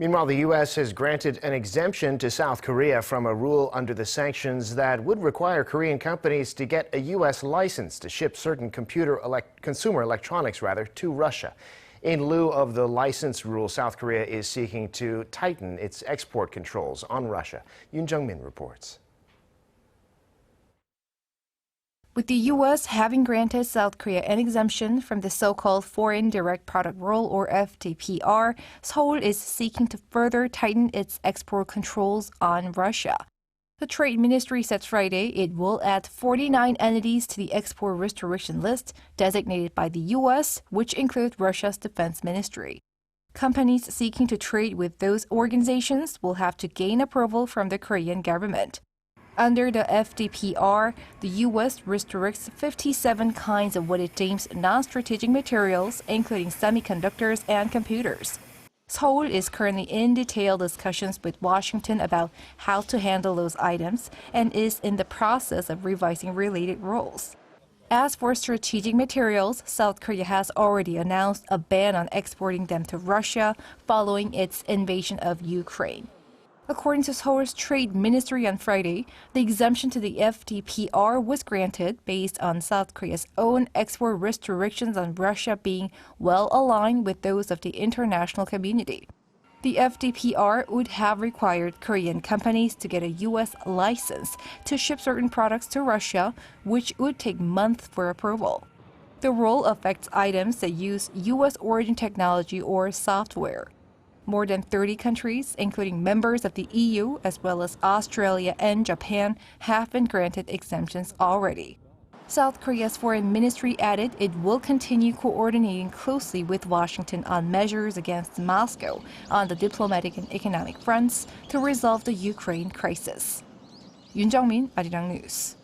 Meanwhile, the U.S. has granted an exemption to South Korea from a rule under the sanctions that would require Korean companies to get a U.S. license to ship certain consumer electronics to Russia. In lieu of the license rule, South Korea is seeking to tighten its export controls on Russia. Yoon Jung-min reports. With the U.S. having granted South Korea an exemption from the so-called Foreign Direct Product Rule, or FDPR, Seoul is seeking to further tighten its export controls on Russia. The Trade Ministry said Friday it will add 49 entities to the export restriction list designated by the U.S., which include Russia's Defense Ministry. Companies seeking to trade with those organizations will have to gain approval from the Korean government. Under the FDPR, the U.S. restricts 57 kinds of what it deems non-strategic materials, including semiconductors and computers. Seoul is currently in detailed discussions with Washington about how to handle those items and is in the process of revising related rules. As for strategic materials, South Korea has already announced a ban on exporting them to Russia following its invasion of Ukraine. According to Seoul's Trade Ministry on Friday, the exemption to the FDPR was granted based on South Korea's own export restrictions on Russia being well aligned with those of the international community. The FDPR would have required Korean companies to get a U.S. license to ship certain products to Russia, which would take months for approval. The rule affects items that use U.S. origin technology or software. More than 30 countries, including members of the EU, as well as Australia and Japan, have been granted exemptions already. South Korea's foreign ministry added it will continue coordinating closely with Washington on measures against Moscow on the diplomatic and economic fronts to resolve the Ukraine crisis. Yoon Jung-min, Arirang News.